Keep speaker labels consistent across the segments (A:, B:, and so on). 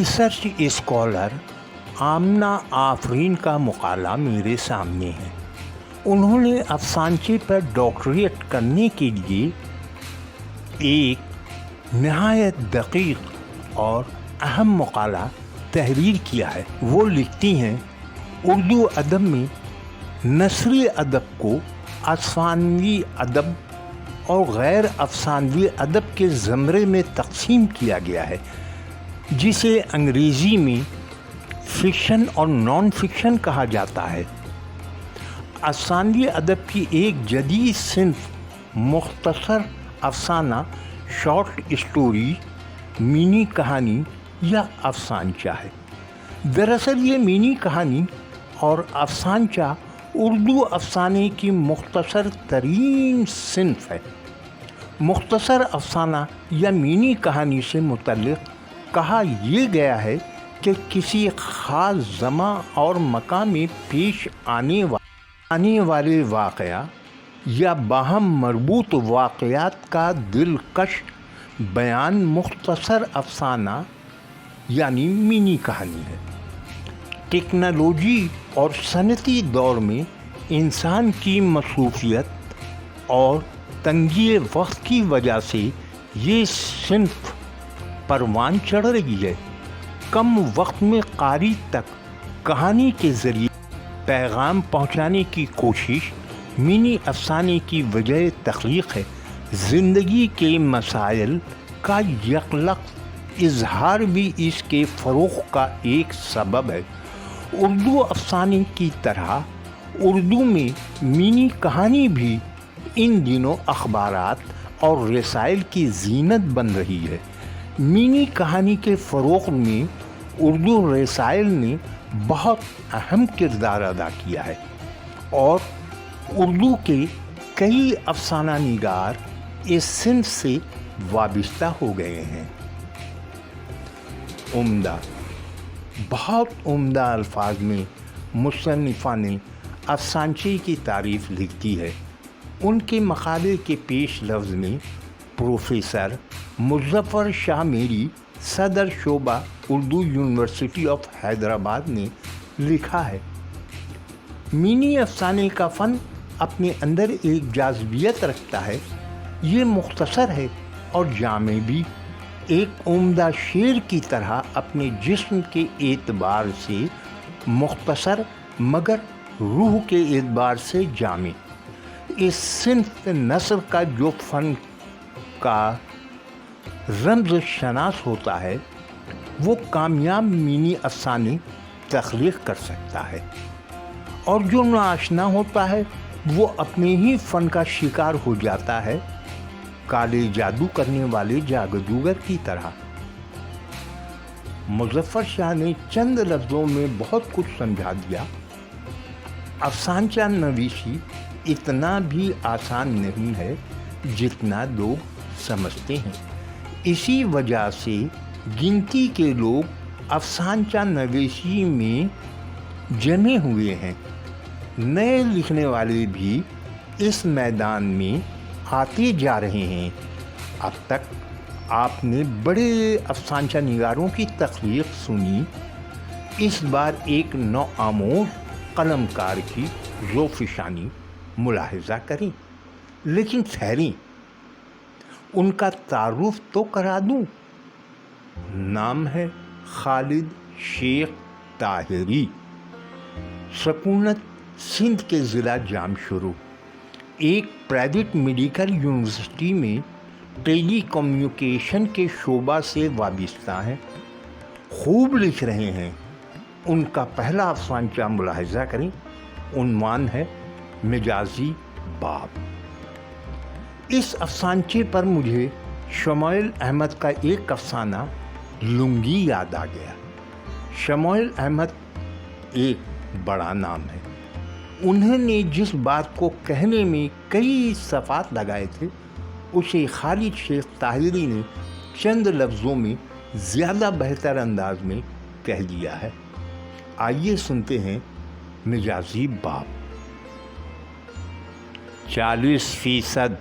A: Research scholar Amna آفرین کا مقالہ میرے سامنے ہے۔ انہوں نے افسانچے پر ڈاکٹریٹ کرنے کے لیے ایک نہایت دقیق اور اہم مقالہ تحریر کیا ہے۔ وہ لکھتی ہیں، اردو ادب میں نثری ادب کو افسانوی ادب اور غیر افسانوی ادب کے زمرے میں تقسیم کیا گیا ہے، جسے انگریزی میں فکشن اور نان فکشن کہا جاتا ہے۔ افسانوی ادب کی ایک جدید صنف مختصر افسانہ، شارٹ اسٹوری، مینی کہانی یا افسانچہ ہے۔ دراصل یہ مینی کہانی اور افسانچہ اردو افسانے کی مختصر ترین صنف ہے۔ مختصر افسانہ یا مینی کہانی سے متعلق کہا یہ گیا ہے کہ کسی خاص زمان اور مکان میں پیش آنے والے واقعہ یا باہم مربوط واقعات کا دلکش بیان مختصر افسانہ یعنی مینی کہانی ہے۔ ٹیکنالوجی اور صنعتی دور میں انسان کی مصروفیت اور تنگی وقت کی وجہ سے یہ صنف پروان چڑھ رہی ہے۔ کم وقت میں قاری تک کہانی کے ذریعے پیغام پہنچانے کی کوشش مینی افسانے کی وجہ تخلیق ہے۔ زندگی کے مسائل کا یکلخت اظہار بھی اس کے فروغ کا ایک سبب ہے۔ اردو افسانے کی طرح اردو میں مینی کہانی بھی ان دنوں اخبارات اور رسائل کی زینت بن رہی ہے۔ مینی کہانی کے فروغ میں اردو رسائل نے بہت اہم کردار ادا کیا ہے اور اردو کے کئی افسانہ نگار اس صنف سے وابستہ ہو گئے ہیں۔ عمدہ، بہت عمدہ الفاظ میں مصنفہ نے افسانچے کی تعریف لکھی ہے۔ ان کے مقالے کے پیش لفظ میں پروفیسر مظفر شاہ میری، صدر شعبہ اردو یونیورسٹی آف حیدرآباد نے لکھا ہے، مینی افسانے کا فن اپنے اندر ایک جاذبیت رکھتا ہے۔ یہ مختصر ہے اور جامع بھی، ایک عمدہ شعر کی طرح اپنے جسم کے اعتبار سے مختصر مگر روح کے اعتبار سے جامع۔ اس صنف نثر کا جو فن کا رمز شناس ہوتا ہے وہ کامیاب مینی افسانے تخلیق کر سکتا ہے، اور جو ناآشنا ہوتا ہے وہ اپنے ہی فن کا شکار ہو جاتا ہے، کالے جادو کرنے والے جادوگر کی طرح۔ مظفر شاہ نے چند لفظوں میں بہت کچھ سمجھا دیا۔ افسانچہ نویسی اتنا بھی آسان نہیں ہے جتنا لوگ سمجھتے ہیں۔ اسی وجہ سے گنتی کے لوگ افسانچہ نویسی میں جمے ہوئے ہیں۔ نئے لکھنے والے بھی اس میدان میں آتے جا رہے ہیں۔ اب تک آپ نے بڑے افسانچہ نگاروں کی تخلیق سنی، اس بار ایک نو آموز قلم کار کی ذوفشانی ملاحظہ کریں، لیکن ٹھہریں، ان کا تعارف تو کرا دوں۔ نام ہے خالد شیخ طاہری، سکونت سندھ کے ضلع جامشورو، ایک پرائیویٹ میڈیکل یونیورسٹی میں ٹیلی کمیونیکیشن کے شعبہ سے وابستہ ہیں۔ خوب لکھ رہے ہیں۔ ان کا پہلا افسانچہ ملاحظہ کریں، عنوان ہے مجازی باب۔ اس افسانچے پر مجھے شمائل احمد کا ایک افسانہ لنگی یاد آ گیا۔ شمائل احمد ایک بڑا نام ہے۔ انہوں نے جس بات کو کہنے میں کئی صفحات لگائے تھے، اسے خالد شیخ طاہری نے چند لفظوں میں زیادہ بہتر انداز میں کہہ دیا ہے۔ آئیے سنتے ہیں مجازی باب۔ 40%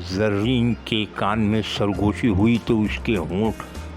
A: زرین کے کان میں سرگوشی ہوئی تو اس کے ہونٹ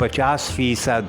A: 50%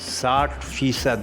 A: 60%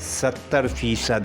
A: 70%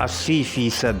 A: 80%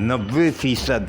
A: 90%